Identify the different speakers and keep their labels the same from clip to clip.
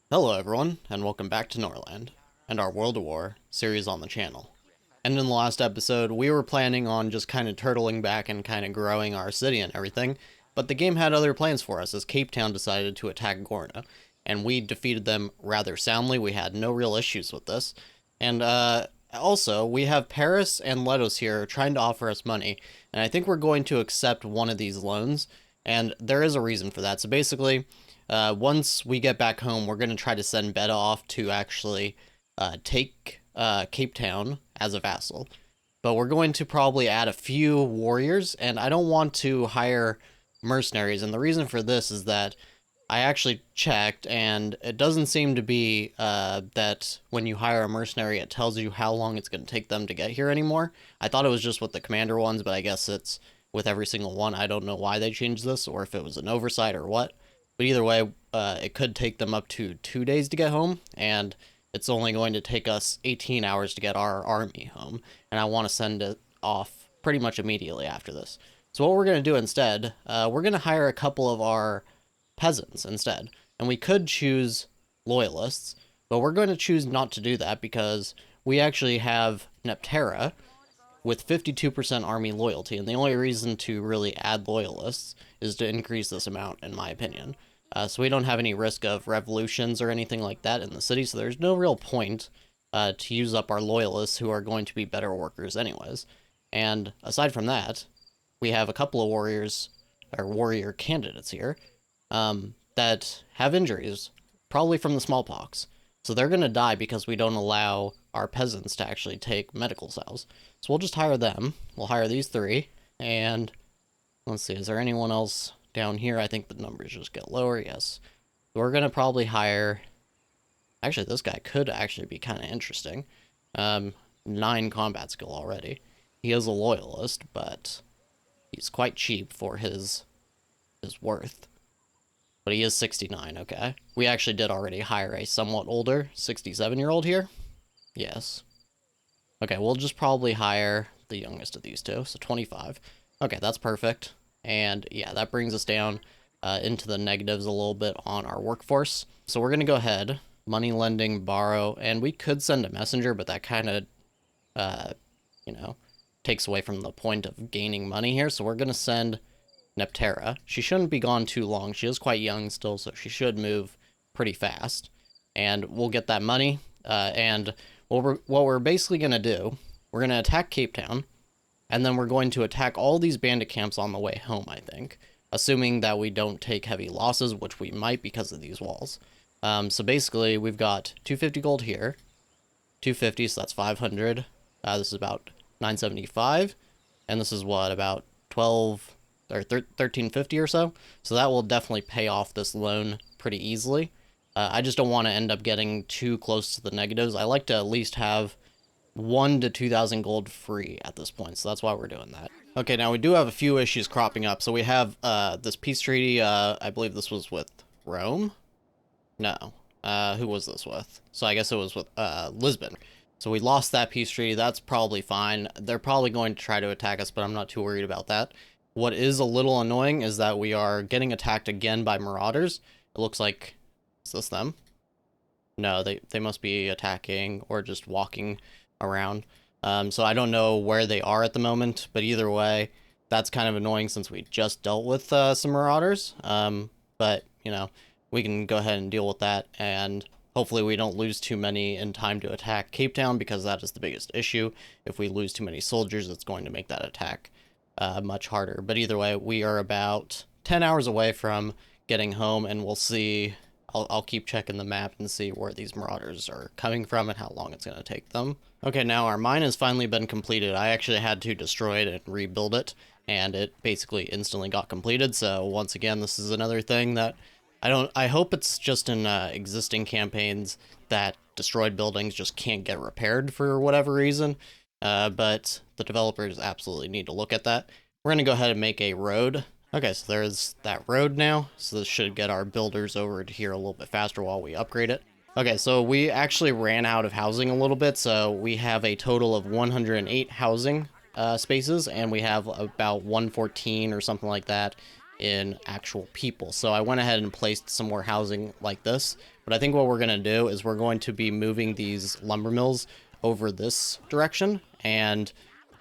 Speaker 1: Hello everyone, and welcome back to Norland, and our World of War series on the channel. And in the last episode, we were planning on just kind of turtling back and kind of growing our city and everything, but the game had other plans for us as Cape Town decided to attack Gorna, and we defeated them rather soundly. We had no real issues with this. And also, we have Paris and Letos here trying to offer us money, and I think we're going to accept one of these loans, and there is a reason for that. So basically, once we get back home, we're going to try to send Beta off to actually take Cape Town as a vassal. But we're going to probably add a few warriors, and I don't want to hire mercenaries. And the reason for this is that I actually checked, and it doesn't seem to be that when you hire a mercenary, it tells you how long it's going to take them to get here anymore. I thought it was just with the commander ones, but I guess it's with every single one. I don't know why they changed this, or if it was an oversight or what. But either way, it could take them up to 2 days to get home, and it's only going to take us 18 hours to get our army home, and I want to send it off pretty much immediately after this. So what we're going to do instead, we're going to hire a couple of our peasants instead, and we could choose loyalists, but we're going to choose not to do that because we actually have Neptera with 52% army loyalty, and the only reason to really add loyalists is to increase this amount, in my opinion. So we don't have any risk of revolutions or anything like that in the city, so there's no real point to use up our loyalists who are going to be better workers anyways. And aside from that, we have a couple of warriors, or warrior candidates here, that have injuries, probably from the smallpox. So they're going to die because we don't allow our peasants to actually take medical cells. So we'll just hire them. We'll hire these three, and let's see, is there anyone else down here? I think the numbers just get lower, yes. We're going to probably hire... Actually, this guy could actually be kind of interesting. 9 combat skill already. He is a loyalist, but he's quite cheap for his worth. But he is 69, okay. We actually did already hire a somewhat older 67-year-old here. Yes. Okay, we'll just probably hire the youngest of these two, so 25. Okay, that's perfect. And yeah, that brings us down into the negatives a little bit on our workforce. So we're going to go ahead, money lending, borrow, and we could send a messenger, but that kind of, takes away from the point of gaining money here. So we're going to send Neptera. She shouldn't be gone too long. She is quite young still, so she should move pretty fast. And we'll get that money. And what we're basically going to do, we're going to attack Cape Town, and then we're going to attack all these bandit camps on the way home, I think. Assuming that we don't take heavy losses, which we might because of these walls. So basically, we've got 250 gold here. 250, so that's 500. This is about 975. And this is what, about 12... or 1350 or so. So that will definitely pay off this loan pretty easily. I just don't want to end up getting too close to the negatives. I like to at least have 1 to 2,000 gold free at this point, so that's why we're doing that. Okay, now we do have a few issues cropping up. So we have this peace treaty, I believe this was with Rome? No. Who was this with? So I guess it was with Lisbon. So we lost that peace treaty. That's probably fine. They're probably going to try to attack us, but I'm not too worried about that. What is a little annoying is that we are getting attacked again by Marauders. It looks like... Is this them? No, they must be attacking or just walking around. So I don't know where they are at the moment, but either way, that's kind of annoying since we just dealt with some Marauders. But, we can go ahead and deal with that, and hopefully we don't lose too many in time to attack Cape Town, because that is the biggest issue. If we lose too many soldiers, it's going to make that attack much harder. But either way, we are about 10 hours away from getting home, and we'll see. I'll keep checking the map and see where these Marauders are coming from and how long it's going to take them. Okay, now our mine has finally been completed. I actually had to destroy it and rebuild it, and it basically instantly got completed. So once again, this is another thing that I hope it's just in existing campaigns that destroyed buildings just can't get repaired for whatever reason. But the developers absolutely need to look at that. We're going to go ahead and make a road. Okay, so there's that road now. So this should get our builders over to here a little bit faster while we upgrade it. Okay, so we actually ran out of housing a little bit. So we have a total of 108 housing spaces, and we have about 114 or something like that in actual people. So I went ahead and placed some more housing like this. But I think what we're going to do is we're going to be moving these lumber mills over this direction and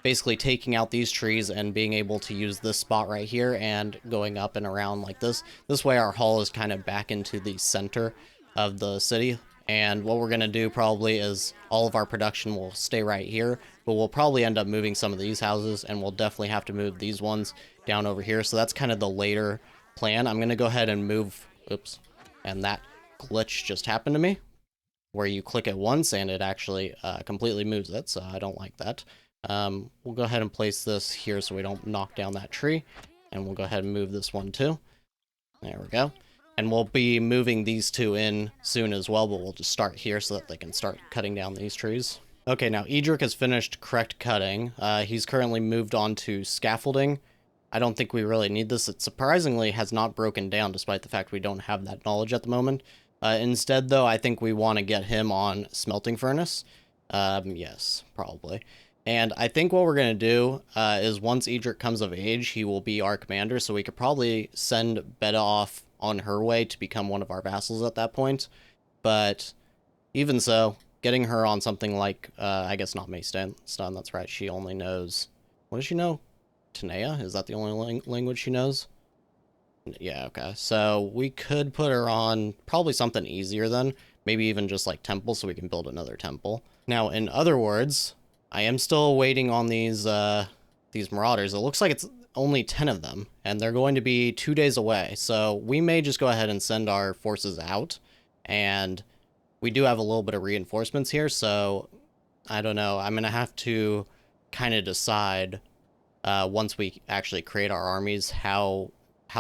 Speaker 1: basically taking out these trees and being able to use this spot right here and going up and around like this. This way our hull is kind of back into the center of the city. And what we're going to do probably is all of our production will stay right here, but we'll probably end up moving some of these houses, and we'll definitely have to move these ones down over here. So that's kind of the later plan. I'm going to go ahead and move, oops, and that glitch just happened to me, where you click it once and it actually completely moves it, so I don't like that. We'll go ahead and place this here so we don't knock down that tree, and we'll go ahead and move this one too. There we go. And we'll be moving these two in soon as well, but we'll just start here so that they can start cutting down these trees. Okay, now Edric has finished correct cutting. He's currently moved on to scaffolding. I don't think we really need this. It surprisingly has not broken down, despite the fact we don't have that knowledge at the moment. Instead, though, I think we want to get him on smelting furnace. Yes, probably. And I think what we're going to do is once Edric comes of age, he will be our commander, so we could probably send Beta off on her way to become one of our vassals at that point. But even so, getting her on something like, I guess not Maestun, that's right, she only knows, what does she know? Tanea? Is that the only language she knows? Yeah, okay. So we could put her on probably something easier then, maybe even just like temple so we can build another temple. Now, in other words, I am still waiting on these Marauders. It looks like it's only 10 of them, and they're going to be 2 days away. So we may just go ahead and send our forces out, and we do have a little bit of reinforcements here, so I don't know. I'm going to have to kind of decide once we actually create our armies how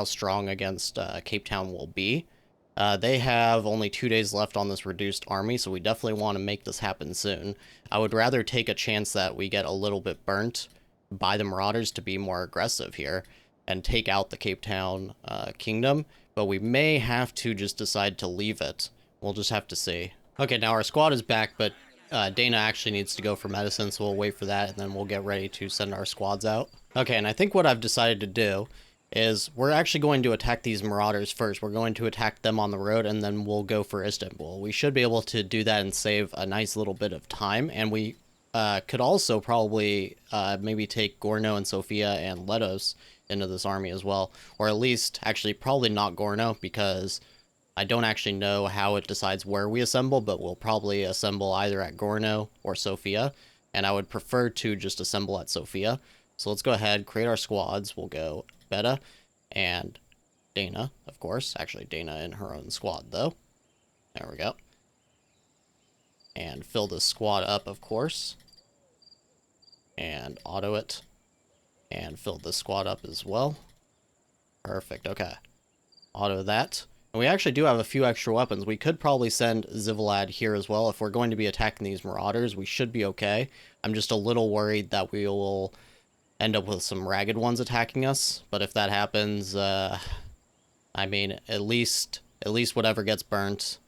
Speaker 1: strong against Cape Town will be. They have only 2 days left on this reduced army, so we definitely want to make this happen soon. I would rather take a chance that we get a little bit burnt by the Marauders to be more aggressive here and take out the Cape Town kingdom, but we may have to just decide to leave it. We'll just have to see. Okay, now our squad is back, but Dana actually needs to go for medicine, so we'll wait for that, and then we'll get ready to send our squads out. Okay, and I think what I've decided to do is we're actually going to attack these Marauders first. We're going to attack them on the road, and then we'll go for Istanbul. We should be able to do that and save a nice little bit of time, and we could also probably maybe take Gorno and Sofia and Letos into this army as well. Or at least, actually, probably not Gorno, because I don't actually know how it decides where we assemble, but we'll probably assemble either at Gorno or Sofia, and I would prefer to just assemble at Sofia. So let's go ahead, create our squads. We'll go Beta and Dana, of course. Actually, Dana in her own squad, though. There we go. And fill this squad up, of course. And auto it. And fill this squad up as well. Perfect, okay. Auto that. And we actually do have a few extra weapons. We could probably send Zivalad here as well. If we're going to be attacking these Marauders, we should be okay. I'm just a little worried that we will end up with some ragged ones attacking us. But if that happens, I mean, at least whatever gets burnt,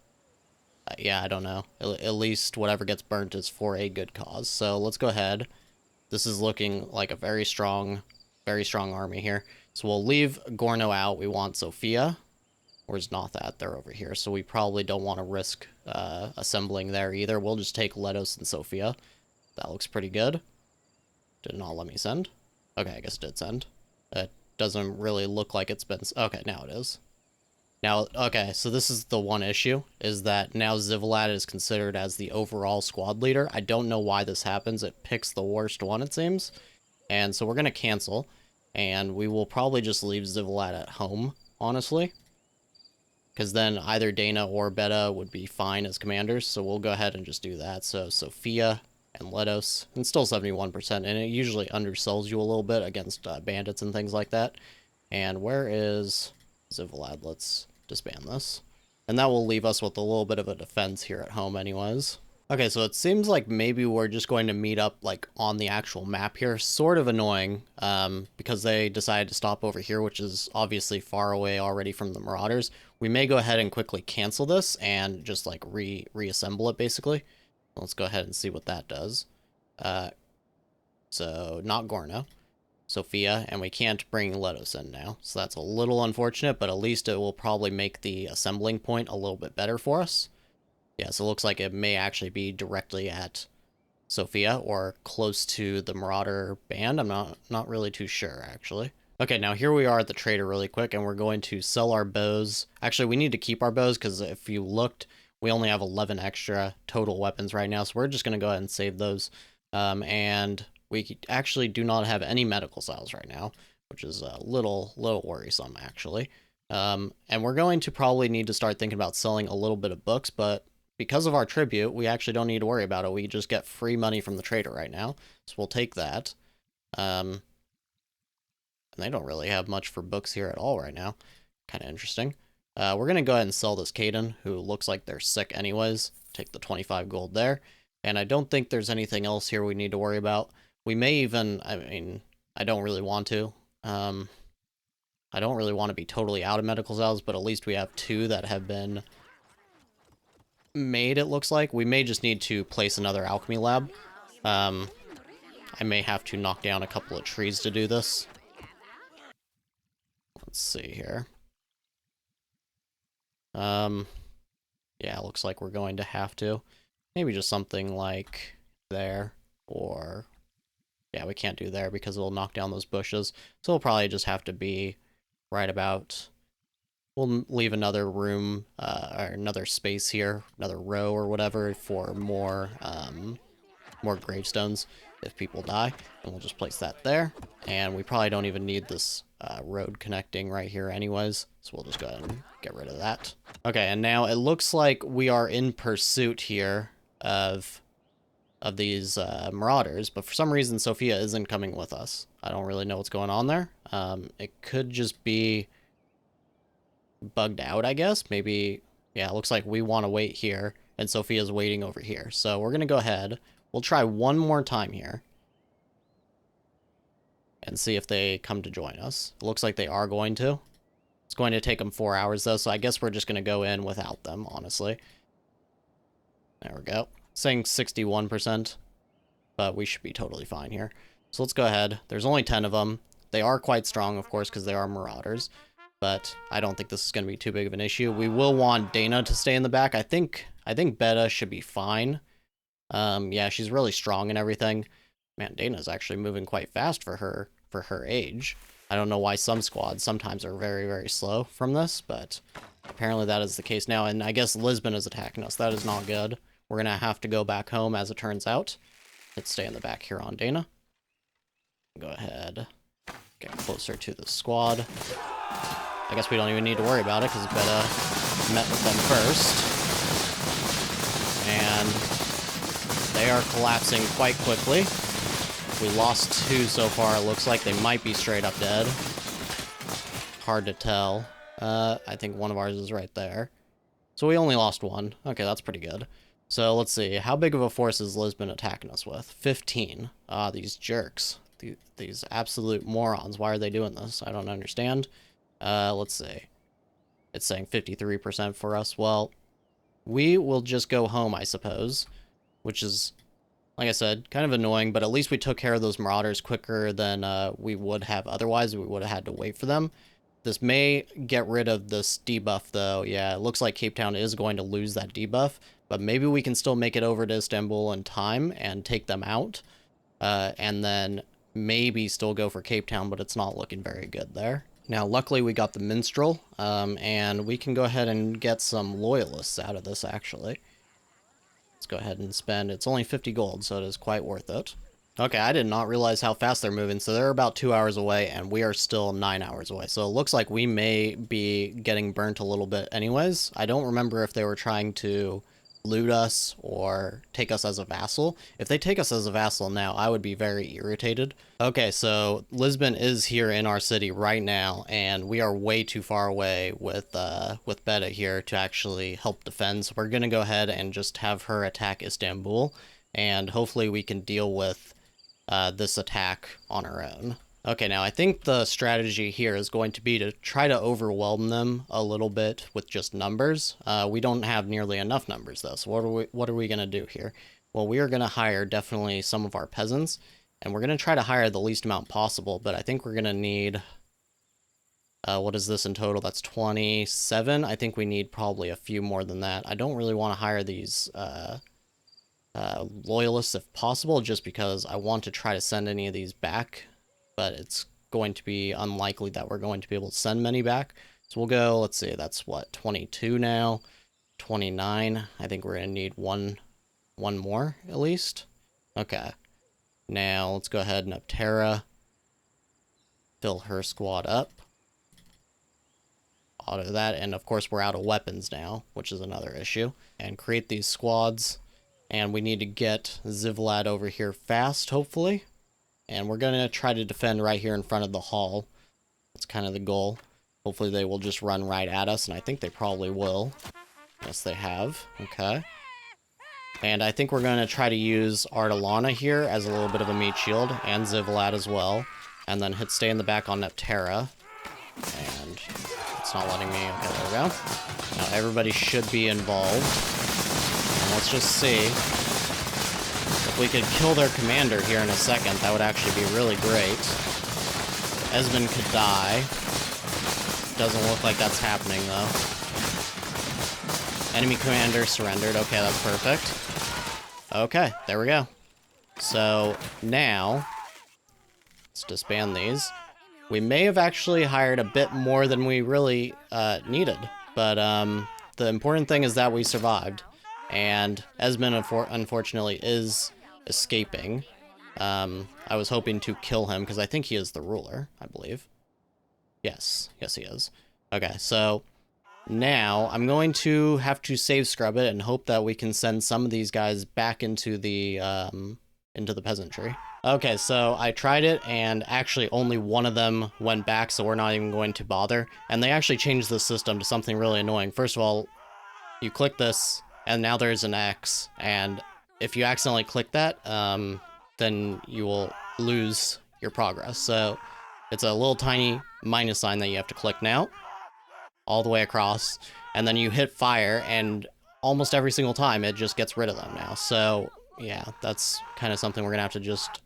Speaker 1: yeah, I don't know. At least whatever gets burnt is for a good cause. So let's go ahead. This is looking like a very strong army here. So we'll leave Gorno out. We want Sofia. Where's Noth at? They're over here. So we probably don't want to risk assembling there either. We'll just take Letos and Sofia. That looks pretty good. Did not let me send. Okay, I guess it did send. It doesn't really look like it's been... Okay, now it is. Now, okay, so this is the one issue, is that now Zivalad is considered as the overall squad leader. I don't know why this happens. It picks the worst one, it seems. And so we're going to cancel, and we will probably just leave Zivalad at home, honestly. Because then either Dana or Beta would be fine as commanders, so we'll go ahead and just do that. So Sofia and Letos, and still 71%, and it usually undersells you a little bit against bandits and things like that. And where is Zivalad? Let's disband this. And that will leave us with a little bit of a defense here at home anyways. Okay, so it seems like maybe we're just going to meet up like on the actual map here. Sort of annoying, because they decided to stop over here, which is obviously far away already from the Marauders. We may go ahead and quickly cancel this and just like reassemble it basically. Let's go ahead and see what that does. So not Gorno. Sofia, and we can't bring Letos in now. So that's a little unfortunate, but at least it will probably make the assembling point a little bit better for us. Yeah, so it looks like it may actually be directly at Sofia or close to the Marauder band. I'm not really too sure, actually. Okay, now here we are at the trader really quick, and we're going to sell our bows. Actually, we need to keep our bows, because if you looked, we only have 11 extra total weapons right now, so we're just going to go ahead and save those. And we actually do not have any medical cells right now, which is a little worrisome, actually. And we're going to probably need to start thinking about selling a little bit of books, but because of our tribute, we actually don't need to worry about it. We just get free money from the trader right now, so we'll take that. And they don't really have much for books here at all right now. Kind of interesting. We're going to go ahead and sell this Caden, who looks like they're sick anyways. Take the 25 gold there. And I don't think there's anything else here we need to worry about. We may even, I mean, I don't really want to. I don't really want to be totally out of medical cells, but at least we have 2 that have been made, it looks like. We may just need to place another alchemy lab. I may have to knock down a couple of trees to do this. Let's see here. Yeah, it looks like we're going to have to. Maybe just something like there, or... yeah, we can't do there because it'll knock down those bushes. So it'll probably just have to be right about... we'll leave another room, or another space here, another row or whatever, for more gravestones if people die. And we'll just place that there. And we probably don't even need this road connecting right here anyways. So we'll just go ahead and get rid of that. Okay, and now it looks like we are in pursuit here of these Marauders, but for some reason Sofia isn't coming with us. I don't really know what's going on there. It could just be bugged out, I guess. Maybe, yeah, it looks like we want to wait here, and Sofia's waiting over here. So we're going to go ahead. We'll try one more time here and see if they come to join us. It looks like they are going to. It's going to take them 4 hours, though, so I guess we're just going to go in without them, honestly. There we go. Saying 61%, but we should be totally fine here. So let's go ahead. There's only 10 of them. They are quite strong, of course, because they are Marauders, but I don't think this is going to be too big of an issue. We will want Dana to stay in the back. I think Beta should be fine. Yeah, she's really strong and everything. Man, Dana's actually moving quite fast for her age. I don't know why some squads sometimes are very, very slow from this, but apparently that is the case now. And I guess Lisbon is attacking us. That is not good. We're going to have to go back home, as it turns out. Let's stay in the back here on Dana. Go ahead. Get closer to the squad. I guess we don't even need to worry about it, because Beta met with them first. And they are collapsing quite quickly. We lost 2 so far. It looks like they might be straight up dead. Hard to tell. I think one of ours is right there. So we only lost 1. Okay, that's pretty good. So let's see. How big of a force is Lisbon attacking us with? 15. Ah, these jerks. These absolute morons. Why are they doing this? I don't understand. Let's see. It's saying 53% for us. Well, we will just go home, I suppose. Which is, like I said, kind of annoying, but at least we took care of those Marauders quicker than we would have otherwise. We would have had to wait for them. This may get rid of this debuff, though. Yeah, it looks like Cape Town is going to lose that debuff, but maybe we can still make it over to Istanbul in time and take them out, and then maybe still go for Cape Town, but it's not looking very good there. Now, luckily, we got the Minstrel, and we can go ahead and get some Loyalists out of this, actually. Let's go ahead and spend, it's only 50 gold, so it is quite worth it. Okay, I did not realize how fast they're moving, so they're about 2 hours away, and we are still 9 hours away. So it looks like we may be getting burnt a little bit anyways. I don't remember if they were trying to loot us or take us as a vassal. If they take us as a vassal now, I would be very irritated. Okay, so Lisbon is here in our city right now, and we are way too far away with Beta here to actually help defend. So we're gonna go ahead and just have her attack Istanbul, and hopefully we can deal with this attack on our own. Okay, now I think the strategy here is going to be to try to overwhelm them a little bit with just numbers. We don't have nearly enough numbers though, so what are we going to do here? Well, we are going to hire definitely some of our peasants, And we're going to try to hire the least amount possible, but I think we're going to need... what is this in total? That's 27. I think we need probably a few more than that. I don't really want to hire these loyalists if possible, just because I want to try to send any of these back, but it's going to be unlikely that we're going to be able to send many back. So we'll go, let's see, that's what, 22 now, 29. I think we're going to need one more at least. Okay. Now let's go ahead and up Terra. Fill her squad up. Auto that, and of course we're out of weapons now, which is another issue. And create these squads. And we need to get Zivlad over here fast, hopefully. And we're going to try to defend right here in front of the hall. That's kind of the goal. Hopefully they will just run right at us, and I think they probably will. Yes, they have. Okay. And I think we're going to try to use Artilana here as a little bit of a meat shield, and Zivlad as well. And then hit stay in the back on Neptera. And it's not letting me. Okay, there we go. Now everybody should be involved. And let's just see. If we could kill their commander here in a second, that would actually be really great. Esmond could die. Doesn't look like that's happening, though. Enemy commander surrendered. Okay, that's perfect. Okay, there we go. So, now, let's disband these. We may have actually hired a bit more than we really needed, but the important thing is that we survived. And Esmond, unfortunately, is escaping. I was hoping to kill him, because I think he is the ruler, I believe. Yes, he is. Okay, so now I'm going to have to save scrub it and hope that we can send some of these guys back into the peasantry. Okay, so I tried it, and actually only one of them went back, so we're not even going to bother. And they actually changed the system to something really annoying. First of all, you click this, and now there's an X, and if you accidentally click that, then you will lose your progress. So it's a little tiny minus sign that you have to click now, all the way across, and then you hit fire, and almost every single time it just gets rid of them now. So yeah, that's kind of something we're gonna have to just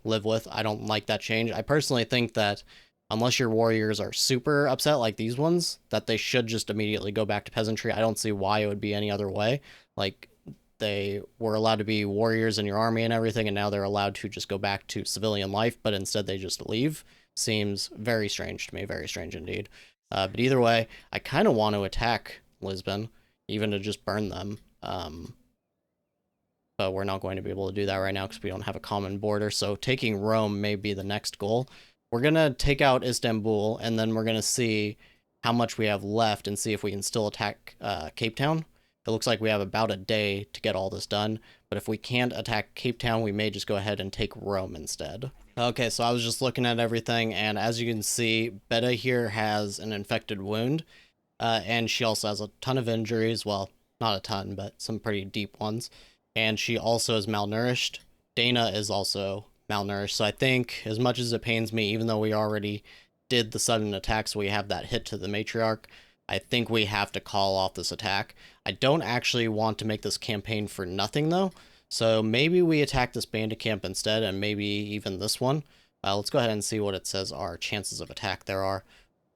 Speaker 1: live with. I don't like that change. I personally think that unless your warriors are super upset like these ones, that they should just immediately go back to peasantry. I don't see why it would be any other way. Like, they were allowed to be warriors in your army and everything, and now they're allowed to just go back to civilian life, but instead they just leave. Seems very strange to me, very strange indeed. But either way, I kind of want to attack Lisbon, even to just burn them. But we're not going to be able to do that right now because we don't have a common border, so taking Rome may be the next goal. We're going to take out Istanbul, and then we're going to see how much we have left and see if we can still attack Cape Town. It looks like we have about a day to get all this done, but if we can't attack Cape Town, we may just go ahead and take Rome instead. Okay, so I was just looking at everything, and as you can see, Beta here has an infected wound, and she also has a ton of injuries. Well, not a ton, but some pretty deep ones. And she also is malnourished. Dana is also malnourished, so I think, as much as it pains me, even though we already did the sudden attack, so we have that hit to the matriarch, I think we have to call off this attack. I don't actually want to make this campaign for nothing, though, so maybe we attack this bandit camp instead, and maybe even this one. Let's go ahead and see what it says our chances of attack there are.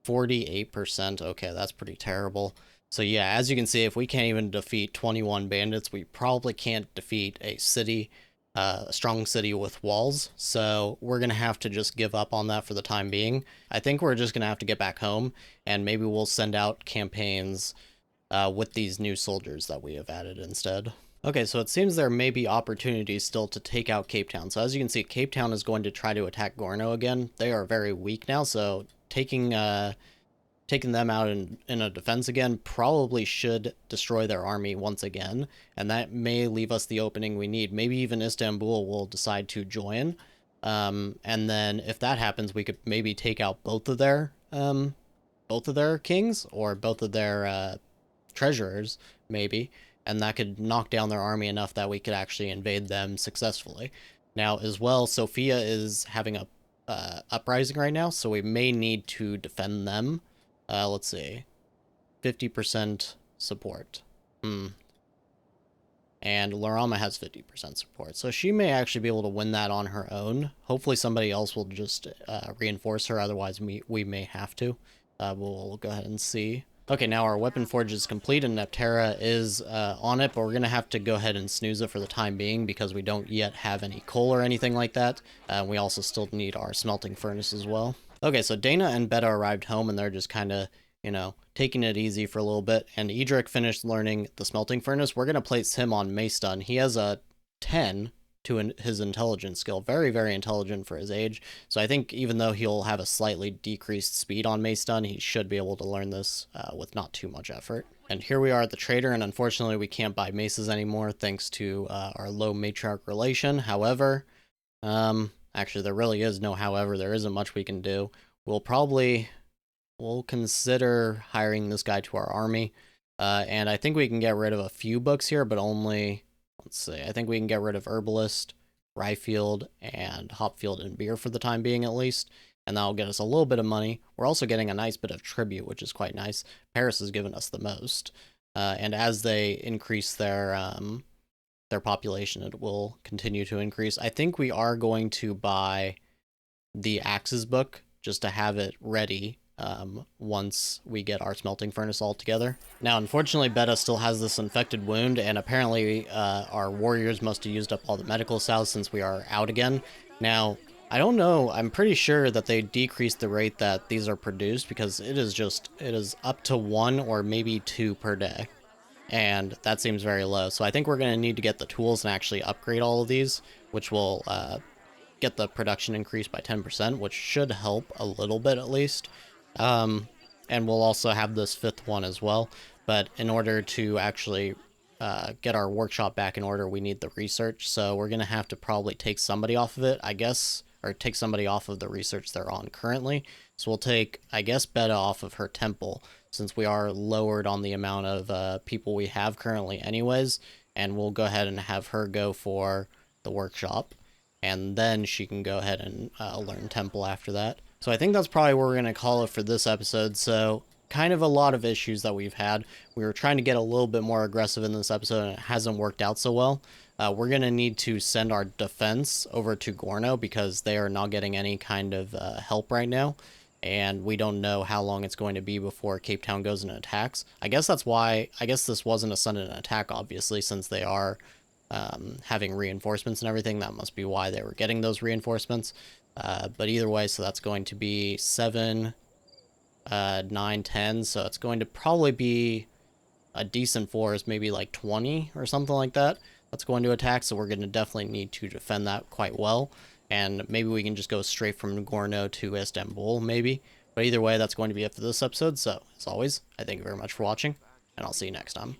Speaker 1: 48%, okay, that's pretty terrible. So yeah, as you can see, if we can't even defeat 21 bandits, we probably can't defeat a city, a strong city with walls. So we're going to have to just give up on that for the time being. I think we're just going to have to get back home, and maybe we'll send out campaigns with these new soldiers that we have added instead. Okay, so it seems there may be opportunities still to take out Cape Town. So as you can see, Cape Town is going to try to attack Gorno again. They are very weak now, so taking them out in a defense again probably should destroy their army once again, and that may leave us the opening we need. Maybe even Istanbul will decide to join, and then if that happens, we could maybe take out both of their kings, or both of their treasurers, maybe, and that could knock down their army enough that we could actually invade them successfully. Now, as well, Sofia is having a uprising right now, so we may need to defend them. Let's see. 50% support. And and Lorama has 50% support. So she may actually be able to win that on her own. Hopefully somebody else will just reinforce her, otherwise we may have to. We'll go ahead and see. Okay, now our weapon forge is complete and Neptera is on it, but we're going to have to go ahead and snooze it for the time being because we don't yet have any coal or anything like that. We also still need our smelting furnace as well. Okay, so Dana and Beta arrived home and they're just kind of, you know, taking it easy for a little bit. And Edric finished learning the smelting furnace. We're going to place him on Maestun. He has a 10 to his intelligence skill. Very, very intelligent for his age. So I think even though he'll have a slightly decreased speed on Maestun, he should be able to learn this with not too much effort. And here we are at the trader, and unfortunately we can't buy maces anymore thanks to our low matriarch relation. However, actually there really is no however, there isn't much we can do. We'll consider hiring this guy to our army. And I think we can get rid of a few books here, but only, let's see, I think we can get rid of Herbalist, Ryefield, and Hopfield and Beer for the time being at least. And that'll get us a little bit of money. We're also getting a nice bit of tribute, which is quite nice. Paris has given us the most. And as they increase their population, it will continue to increase. I think we are going to buy the Axes book just to have it ready once we get our smelting furnace all together. Now, unfortunately, Beta still has this infected wound, and apparently our warriors must have used up all the medical salves since we are out again. Now, I don't know, I'm pretty sure that they decreased the rate that these are produced because it is up to 1 or maybe 2 per day. And that seems very low. So I think we're going to need to get the tools and actually upgrade all of these, which will get the production increased by 10%, which should help a little bit at least. And we'll also have this 5th one as well. But in order to actually get our workshop back in order, we need the research. So we're going to have to probably take somebody off of it, I guess, or take somebody off of the research they're on currently. So we'll take, I guess, Beta off of her temple, since we are lowered on the amount of people we have currently anyways. And we'll go ahead and have her go for the workshop. And then she can go ahead and learn temple after that. So I think that's probably where we're going to call it for this episode. So kind of a lot of issues that we've had. We were trying to get a little bit more aggressive in this episode and it hasn't worked out so well. We're going to need to send our defense over to Gorno because they are not getting any kind of help right now. And we don't know how long it's going to be before Cape Town goes into attacks. I guess that's why, I guess this wasn't a sudden attack, obviously, since they are having reinforcements and everything. That must be why they were getting those reinforcements. But either way, so that's going to be 7, 9, 10. So it's going to probably be a decent force, maybe like 20 or something like that. That's going to attack. So we're going to definitely need to defend that quite well. And maybe we can just go straight from Gorno to Istanbul, maybe. But either way, that's going to be it for this episode. So, as always, I thank you very much for watching, and I'll see you next time.